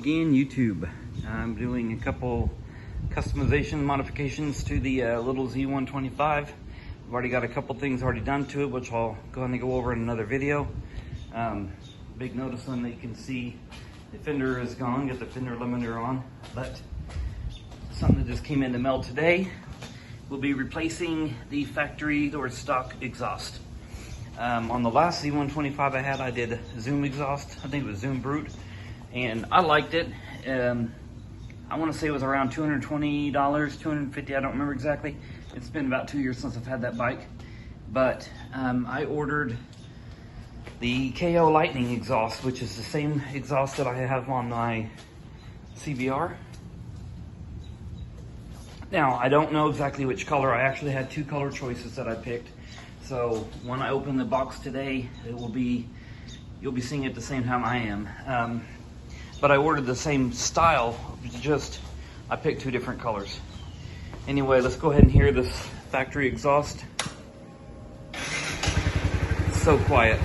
again, YouTube. I'm doing a couple customization modifications to the little Z125. I've already got a couple things already done to it, which I'll go ahead and go over in another video. Big notice on that you can see the fender is gone, get the fender limiter on, but something that just came in the mail today will be replacing the factory or stock exhaust. On the last Z125 I had, I did Zoom exhaust. I think it was Zoom Brute, and I liked it. I want to say it was around $220, $250, I don't remember exactly. It's been about 2 years since I've had that bike, but I ordered the KO Lightning exhaust, which is the same exhaust that I have on my CBR. Now, I don't know exactly which color. I actually had two color choices that I picked. So when I open the box today, you'll be seeing it at the same time I am. But I ordered the same style, just I picked two different colors. Anyway, let's go ahead and hear this factory exhaust. It's so quiet.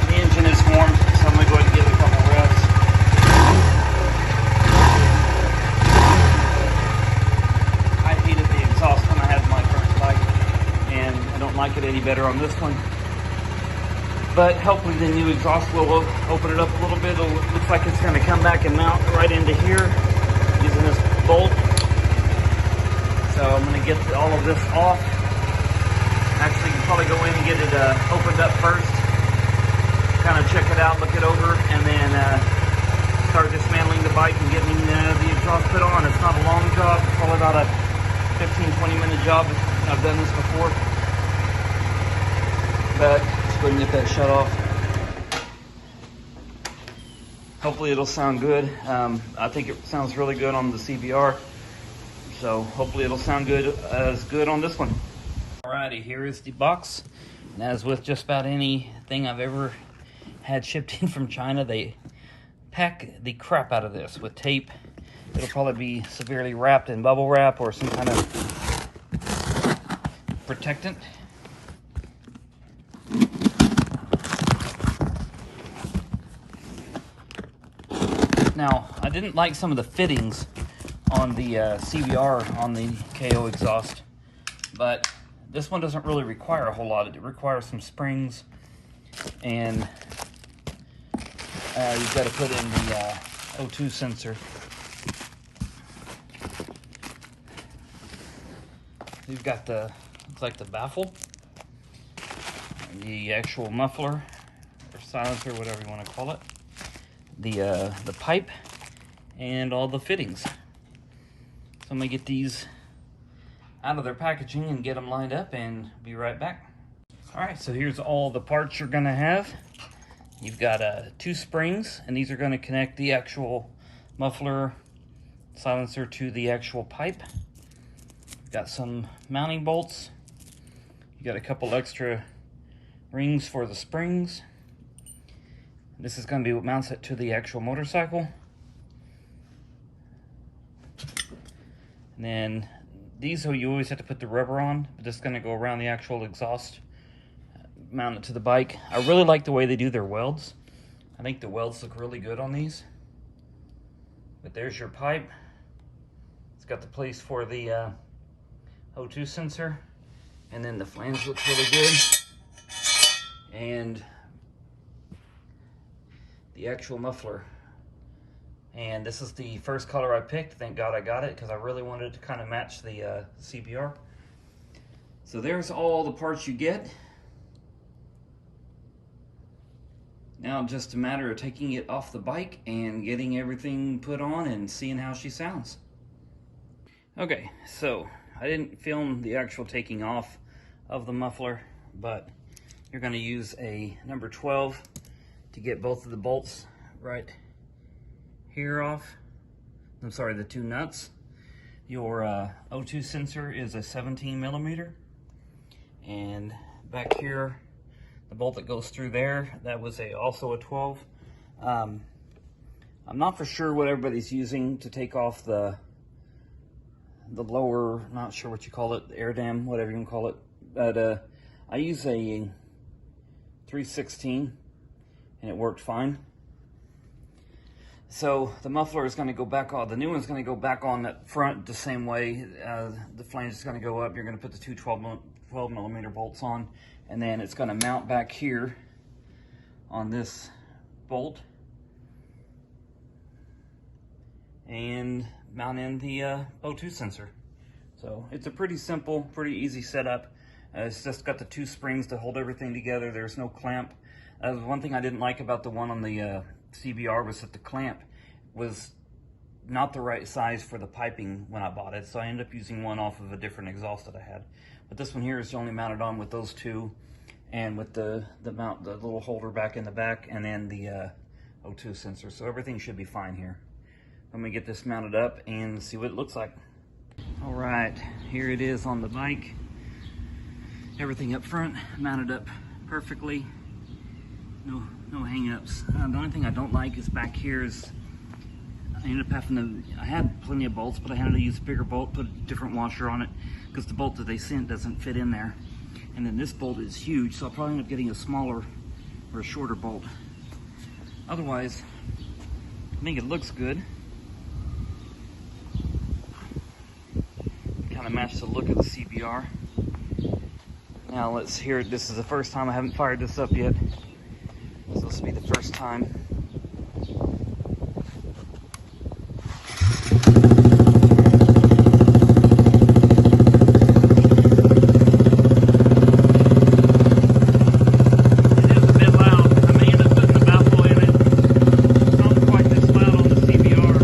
The engine is warm, so I'm gonna go ahead and give it a couple revs. I hated the exhaust when I had my first bike, and I don't like it any better on this one. But hopefully the new exhaust will open it up a little bit. It looks like it's going to come back and mount right into here using this bolt. So I'm going to get all of this off. Actually, you can probably go in and get it opened up first. Kind of check it out, look it over, and then start dismantling the bike and getting the exhaust put on. It's not a long job. It's probably about a 15-20 minute job. I've done this before. But go ahead and get that shut off. Hopefully it'll sound good. I think it sounds really good on the CBR, so hopefully it'll sound good on this one. Alrighty, here is the box. And as with just about anything I've ever had shipped in from China, they pack the crap out of this with tape. It'll probably be severely wrapped in bubble wrap or some kind of protectant. Now, I didn't like some of the fittings on the CBR on the KO exhaust, but this one doesn't really require a whole lot. It requires some springs, and you've got to put in the O2 sensor. You've got the, looks like the baffle, the actual muffler, or silencer, whatever you want to call it. The pipe, and all the fittings. So I'm gonna get these out of their packaging and get them lined up and be right back. All right, so here's all the parts you're gonna have. You've got two springs, and these are gonna connect the actual muffler silencer to the actual pipe. You've got some mounting bolts. You got a couple extra rings for the springs. This is going to be what mounts it to the actual motorcycle. And then these, you always have to put the rubber on, but this is going to go around the actual exhaust, mount it to the bike. I really like the way they do their welds. I think the welds look really good on these. But there's your pipe. It's got the place for the O2 sensor. And then the flange looks really good. And the actual muffler. And this is the first color I picked. Thank God I got it, because I really wanted to kind of match the CBR. So there's all the parts you get. Now just a matter of taking it off the bike and getting everything put on and seeing how she sounds. Okay, so I didn't film the actual taking off of the muffler, but you're going to use a number 12 to get both of the bolts right here off. I'm sorry, the two nuts. Your O2 sensor is a 17 millimeter, and back here, the bolt that goes through there, that was also a 12. I'm not for sure what everybody's using to take off the lower, not sure what you call it, air dam, whatever you can call it, but I use a 3/16 and it worked fine. So the muffler is going to go back on, the new one's going to go back on that front the same way. The flange is going to go up. You're going to put the two 12 millimeter bolts on, and then it's going to mount back here on this bolt and mount in the O2 sensor. So it's a pretty simple, pretty easy setup. It's just got the two springs to hold everything together. There's no clamp. One thing I didn't like about the one on the CBR was that the clamp was not the right size for the piping when I bought it, so I ended up using one off of a different exhaust that I had. But this one here is only mounted on with those two, and with the little holder back in the back, and then the O2 sensor. So everything should be fine here. Let me get this mounted up and see what it looks like. All right, here it is on the bike. Everything up front mounted up perfectly. No hang-ups. The only thing I don't like is back here is I ended up having to, I had plenty of bolts, but I had to use a bigger bolt, put a different washer on it, because the bolt that they sent doesn't fit in there. And then this bolt is huge, so I'll probably end up getting a smaller or a shorter bolt. Otherwise, I think it looks good. Kind of match the look of the CBR. Now let's hear it. This is the first time I haven't fired this up yet. So this will be the first time. It is a bit loud. I may end up putting the baffle in it. It's not quite this loud on the CBR.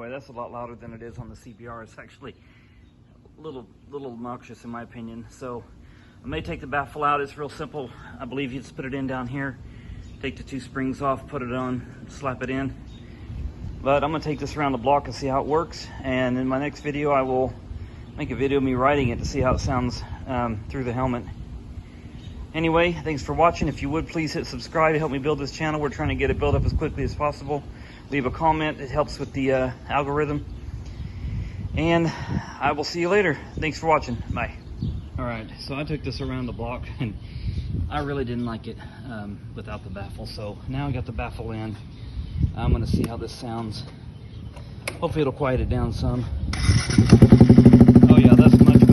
That's a lot louder than it is on the CBR. It's actually a little obnoxious in my opinion. So I may take the baffle out. It's real simple. I believe you just put it in down here, take the two springs off, put it on, slap it in. But I'm gonna take this around the block and see how it works. And in my next video, I will make a video of me riding it to see how it sounds through the helmet. Anyway, thanks for watching. If you would, please hit subscribe to help me build this channel. We're trying to get it built up as quickly as possible. Leave a comment. It helps with the algorithm. And I will see you later. Thanks for watching. Bye. All right, so I took this around the block, and I really didn't like it without the baffle. So now I got the baffle in. I'm going to see how this sounds. Hopefully it'll quiet it down some. Oh yeah, that's much